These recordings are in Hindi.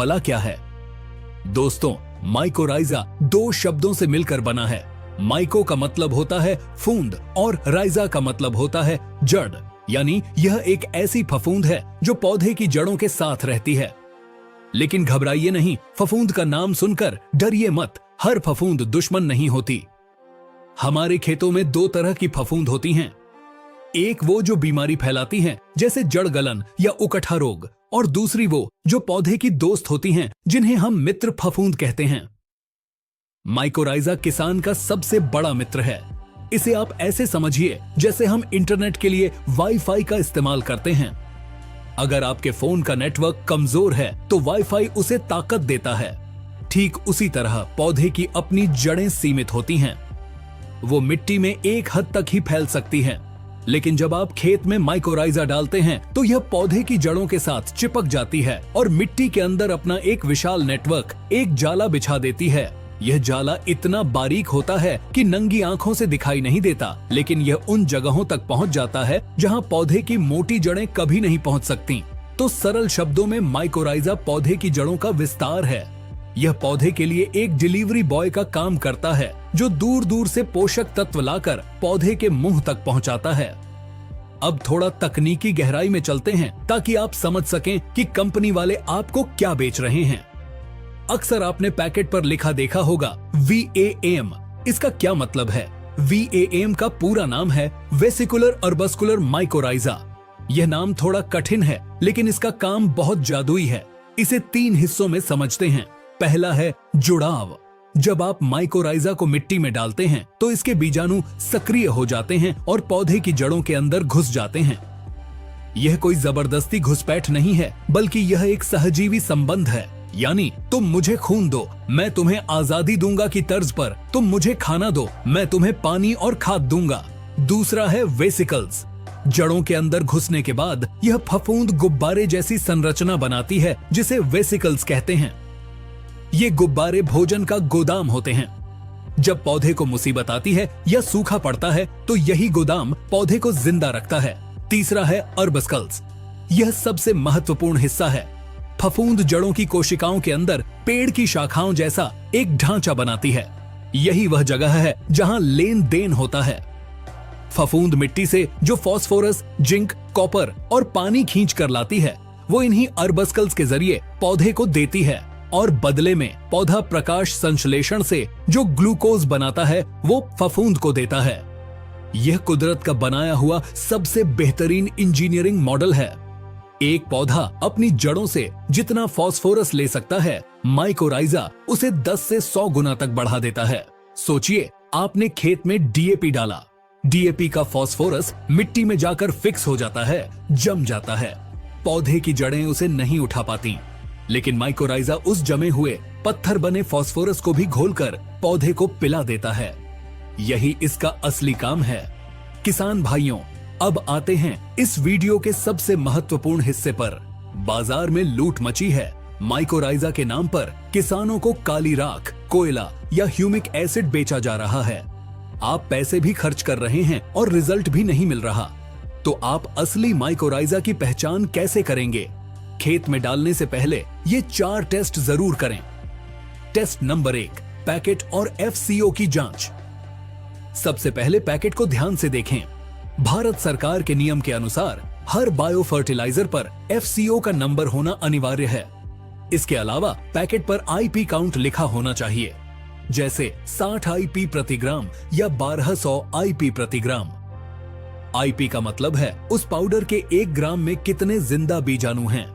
पला क्या है? दोस्तों, माइकोराइजा दो शब्दों से मिलकर बना है। माइको का मतलब होता है फूंद और राइजा का मतलब होता है जड़, यानी यह एक ऐसी फफूंद है जो पौधे की जड़ों के साथ रहती है। लेकिन घबराइए नहीं, फफूंद का नाम सुनकर डरिए मत। हर फफूंद दुश्मन नहीं होती। हमारे खेतों में दो तरह की फफूंद होती हैं। एक वो जो बीमारी फैलाती हैं, जैसे जड़ गलन या उकठा रोग, और दूसरी वो जो पौधे की दोस्त होती हैं, जिन्हें हम मित्र फफूंद कहते हैं। माइकोराइजा किसान का सबसे बड़ा मित्र है। इसे आप ऐसे समझिए जैसे हम इंटरनेट के लिए वाईफाई का इस्तेमाल करते हैं। अगर आपके फोन का नेटवर्क कमजोर है तो वाईफाई उसे ताकत देता है। ठीक उसी तरह पौधे की अपनी जड़ें सीमित होती हैं। वो मिट्टी में एक हद तक ही फैल सकती हैं, लेकिन जब आप खेत में माइकोराइजा डालते हैं तो यह पौधे की जड़ों के साथ चिपक जाती है और मिट्टी के अंदर अपना एक विशाल नेटवर्क, एक जाला बिछा देती है। यह जाला इतना बारीक होता है कि नंगी आंखों से दिखाई नहीं देता, लेकिन यह उन जगहों तक पहुंच जाता है जहां पौधे की मोटी जड़ें कभी नहीं पहुंच सकती। तो सरल शब्दों में माइकोराइजा पौधे की जड़ों का विस्तार है। यह पौधे के लिए एक डिलीवरी बॉय का काम करता है, जो दूर दूर से पोषक तत्व लाकर पौधे के मुंह तक पहुंचाता है। अब थोड़ा तकनीकी गहराई में चलते हैं ताकि आप समझ सकें कि कंपनी वाले आपको क्या बेच रहे हैं। अक्सर आपने पैकेट पर लिखा देखा होगा VAM। इसका क्या मतलब है? VAM का पूरा नाम है वेसिकुलर अर्बस्कुलर माइकोराइजा। यह नाम थोड़ा कठिन है, लेकिन इसका काम बहुत जादुई है। इसे 3 हिस्सों में समझते हैं। पहला है जुड़ाव। जब आप माइकोराइजा को मिट्टी में डालते हैं तो इसके बीजाणु सक्रिय हो जाते हैं और पौधे की जड़ों के अंदर घुस जाते हैं। यह कोई जबरदस्ती घुसपैठ नहीं है, बल्कि यह एक सहजीवी संबंध है। यानी तुम मुझे खून दो, मैं तुम्हें आजादी दूंगा की तर्ज पर तुम मुझे खाना दो, मैं तुम्हें पानी और खाद दूंगा। दूसरा है वेसिकल्स। जड़ों के अंदर घुसने के बाद यह फफूंद गुब्बारे जैसी संरचना बनाती है, जिसे वेसिकल्स कहते हैं। ये गुब्बारे भोजन का गोदाम होते हैं। जब पौधे को मुसीबत आती है या सूखा पड़ता है तो यही गोदाम पौधे को जिंदा रखता है। तीसरा है अर्बस्कल्स। यह सबसे महत्वपूर्ण हिस्सा है। फफूंद जड़ों की कोशिकाओं के अंदर पेड़ की शाखाओं जैसा एक ढांचा बनाती है। यही वह जगह है जहां लेन देन होता है। फफूंद मिट्टी से जो फास्फोरस, जिंक, कॉपर और पानी खींच कर लाती है, वो इन्हीं अर्बस्कल्स के जरिए पौधे को देती है, और बदले में पौधा प्रकाश संश्लेषण से जो ग्लूकोज बनाता है वो फफूंद को देता है। यह कुदरत का बनाया हुआ सबसे बेहतरीन इंजीनियरिंग मॉडल है। एक पौधा अपनी जड़ों से जितना फास्फोरस ले सकता है, माइकोराइजा उसे 10 से 100 गुना तक बढ़ा देता है। सोचिए, आपने खेत में DAP डाला। DAP का फास्फोरस मिट्टी में जाकर फिक्स हो जाता है, जम जाता है। पौधे की जड़ें उसे नहीं उठा पाती, लेकिन माइकोराइजा उस जमे हुए पत्थर बने फास्फोरस को भी घोलकर पौधे को पिला देता है। यही इसका असली काम है। किसान भाइयों, अब आते हैं इस वीडियो के सबसे महत्वपूर्ण हिस्से पर। बाजार में लूट मची है। माइकोराइजा के नाम पर किसानों को काली राख, कोयला या ह्यूमिक एसिड बेचा जा रहा है। आप पैसे भी खर्च कर रहे हैं और रिजल्ट भी नहीं मिल रहा। तो आप असली माइकोराइजा की पहचान कैसे करेंगे? खेत में डालने से पहले ये 4 टेस्ट जरूर करें। टेस्ट नंबर 1, पैकेट और FCO की जांच। सबसे पहले पैकेट को ध्यान से देखें। भारत सरकार के नियम के अनुसार हर बायो फर्टिलाइजर पर FCO का नंबर होना अनिवार्य है। इसके अलावा पैकेट पर IP काउंट लिखा होना चाहिए, जैसे 60 IP प्रति ग्राम या 1200 IP प्रति ग्राम। IP का मतलब है उस पाउडर के 1 ग्राम में कितने जिंदा बीजाणु हैं।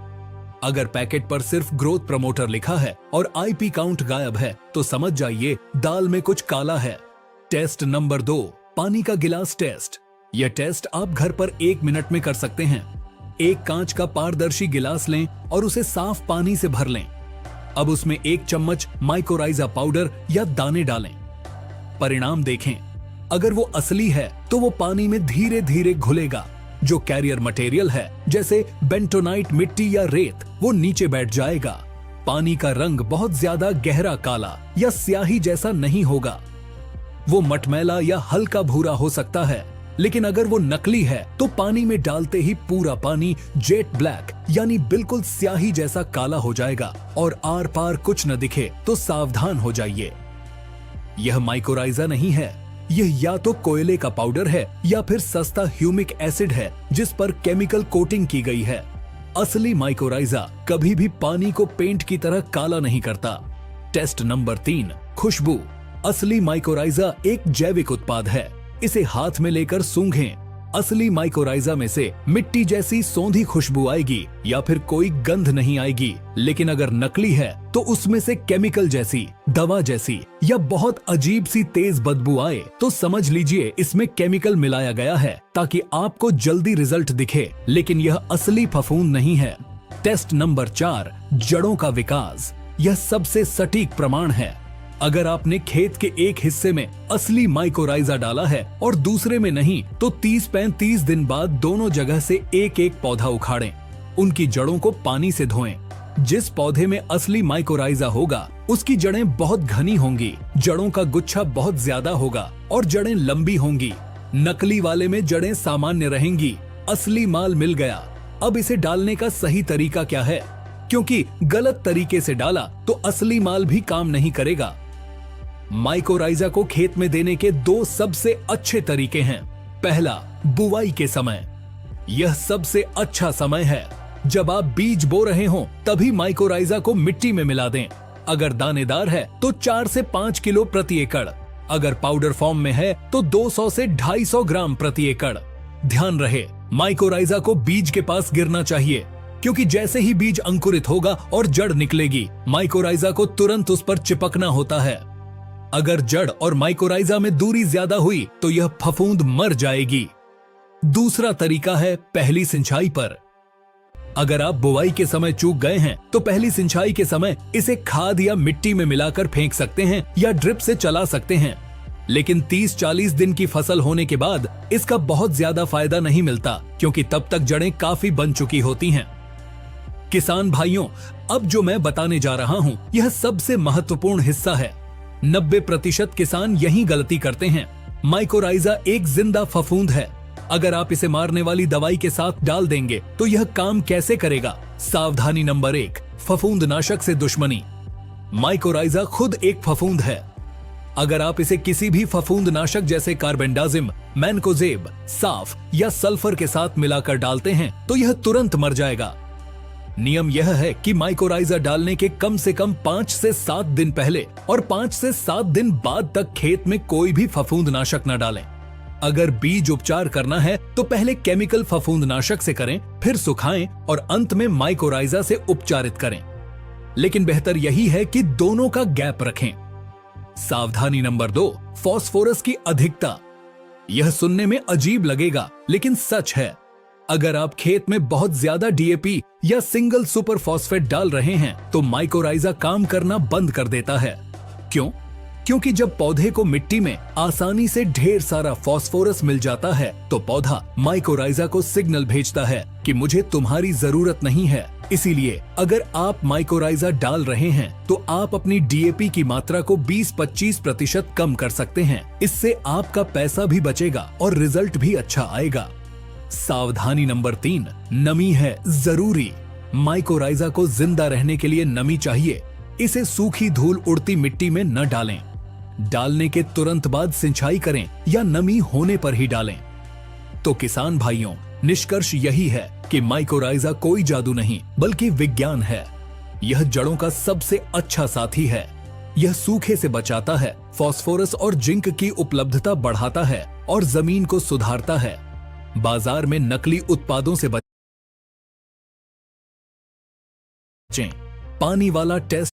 अगर पैकेट पर सिर्फ ग्रोथ प्रमोटर लिखा है और IP काउंट गायब है तो समझ जाइए दाल में कुछ काला है। टेस्ट नंबर 2, पानी का गिलास टेस्ट। यह टेस्ट आप घर पर 1 मिनट में कर सकते हैं। एक कांच का पारदर्शी गिलास लें और उसे साफ पानी से भर लें। अब उसमें 1 चम्मच माइकोराइजा पाउडर या दाने डालें। परिणाम देखें। अगर वो असली है तो वो पानी में धीरे धीरे घुलेगा। जो कैरियर मटेरियल है, जैसे बेंटोनाइट मिट्टी या रेत, वो नीचे बैठ जाएगा। पानी का रंग बहुत ज्यादा गहरा काला या स्याही जैसा नहीं होगा। वो मटमैला या हल्का भूरा हो सकता है। लेकिन अगर वो नकली है तो पानी में डालते ही पूरा पानी जेट ब्लैक यानी बिल्कुल स्याही जैसा काला हो जाएगा और आर पार कुछ न दिखे तो सावधान हो जाइए। यह माइकोराइजा नहीं है, यह या तो कोयले का पाउडर है या फिर सस्ता ह्यूमिक एसिड है जिस पर केमिकल कोटिंग की गई है। असली माइकोराइजा कभी भी पानी को पेंट की तरह काला नहीं करता। टेस्ट नंबर 3, खुशबू। असली माइकोराइजा एक जैविक उत्पाद है, इसे हाथ में लेकर सूंघें। असली माइकोराइजा में से मिट्टी जैसी सौंधी खुशबू आएगी या फिर कोई गंध नहीं आएगी, लेकिन अगर नकली है तो उसमें से केमिकल जैसी, दवा जैसी या बहुत अजीब सी तेज बदबू आए तो समझ लीजिए इसमें केमिकल मिलाया गया है ताकि आपको जल्दी रिजल्ट दिखे, लेकिन यह असली फफूंद नहीं है। टेस्ट नंबर 4, जड़ों का विकास। यह सबसे सटीक प्रमाण है। अगर आपने खेत के एक हिस्से में असली माइकोराइजा डाला है और दूसरे में नहीं, तो 30-35 दिन बाद दोनों जगह से एक एक पौधा उखाड़ें। उनकी जड़ों को पानी से धोएं। जिस पौधे में असली माइकोराइजा होगा उसकी जड़ें बहुत घनी होंगी, जड़ों का गुच्छा बहुत ज्यादा होगा और जड़ें लंबी होंगी। नकली वाले में जड़ें सामान्य रहेंगी। असली माल मिल गया। अब इसे डालने का सही तरीका क्या है, क्योंकि गलत तरीके से डाला तो असली माल भी काम नहीं करेगा। माइकोराइजा को खेत में देने के 2 सबसे अच्छे तरीके हैं। पहला, बुवाई के समय। यह सबसे अच्छा समय है। जब आप बीज बो रहे हो तभी माइकोराइजा को मिट्टी में मिला दें। अगर दानेदार है तो 4 से 5 किलो प्रति एकड़, अगर पाउडर फॉर्म में है तो 200 से 250 ग्राम प्रति एकड़। ध्यान रहे, माइकोराइजा को बीज के पास गिरना चाहिए, क्योंकि जैसे ही बीज अंकुरित होगा और जड़ निकलेगी, माइकोराइजा को तुरंत उस पर चिपकना होता है। अगर जड़ और माइकोराइजा में दूरी ज्यादा हुई तो यह फफूंद मर जाएगी। दूसरा तरीका है पहली सिंचाई पर। अगर आप बुवाई के समय चूक गए हैं तो पहली सिंचाई के समय इसे खाद या मिट्टी में मिलाकर फेंक सकते हैं या ड्रिप से चला सकते हैं, लेकिन 30-40 दिन की फसल होने के बाद इसका बहुत ज्यादा फायदा नहीं मिलता, क्योंकि तब तक जड़ें काफी बन चुकी होती हैं। किसान भाइयों, अब जो मैं बताने जा रहा हूं यह सबसे महत्वपूर्ण हिस्सा है। 90% किसान यही गलती करते हैं। माइकोराइजा एक जिंदा फफूंद है। अगर आप इसे मारने वाली दवाई के साथ डाल देंगे तो यह काम कैसे करेगा? सावधानी नंबर 1, फफूंदनाशक से दुश्मनी। माइकोराइजा खुद एक फफूंद है। अगर आप इसे किसी भी फफूंदनाशक जैसे कार्बेंडाजिम, मैनकोजेब, साफ या सल्फर के साथ मिलाकर डालते हैं तो यह तुरंत मर जाएगा। नियम यह है कि माइकोराइजा डालने के कम से कम 5 से 7 दिन पहले और 5 से 7 दिन बाद तक खेत में कोई भी फफूंदनाशक न डालें। अगर बीज उपचार करना है तो पहले केमिकल फफूंदनाशक से करें, फिर सुखाएं और अंत में माइकोराइजा से उपचारित करें। लेकिन बेहतर यही है कि दोनों का गैप रखें। सावधानी नंबर 2, फास्फोरस की अधिकता। यह सुनने में अजीब लगेगा, लेकिन सच है। अगर आप खेत में बहुत ज्यादा डीएपी या सिंगल सुपर फॉस्फेट डाल रहे हैं तो माइकोराइजा काम करना बंद कर देता है। क्यों? क्योंकि जब पौधे को मिट्टी में आसानी से ढेर सारा फास्फोरस मिल जाता है तो पौधा माइकोराइजा को सिग्नल भेजता है कि मुझे तुम्हारी जरूरत नहीं है। इसीलिए अगर आप माइकोराइजा डाल रहे हैं तो आप अपनी डीएपी की मात्रा को 20-25% कम कर सकते हैं। इससे आपका पैसा भी बचेगा और रिजल्ट भी अच्छा आएगा। सावधानी नंबर 3, नमी है जरूरी। माइकोराइजा को जिंदा रहने के लिए नमी चाहिए। इसे सूखी धूल उड़ती मिट्टी में न डालें। डालने के तुरंत बाद सिंचाई करें या नमी होने पर ही डालें। तो किसान भाइयों, निष्कर्ष यही है कि माइकोराइजा कोई जादू नहीं बल्कि विज्ञान है। यह जड़ों का सबसे अच्छा साथी है। यह सूखे से बचाता है, फास्फोरस और जिंक की उपलब्धता बढ़ाता है और जमीन को सुधारता है। बाजार में नकली उत्पादों से बचें। पानी वाला टेस्ट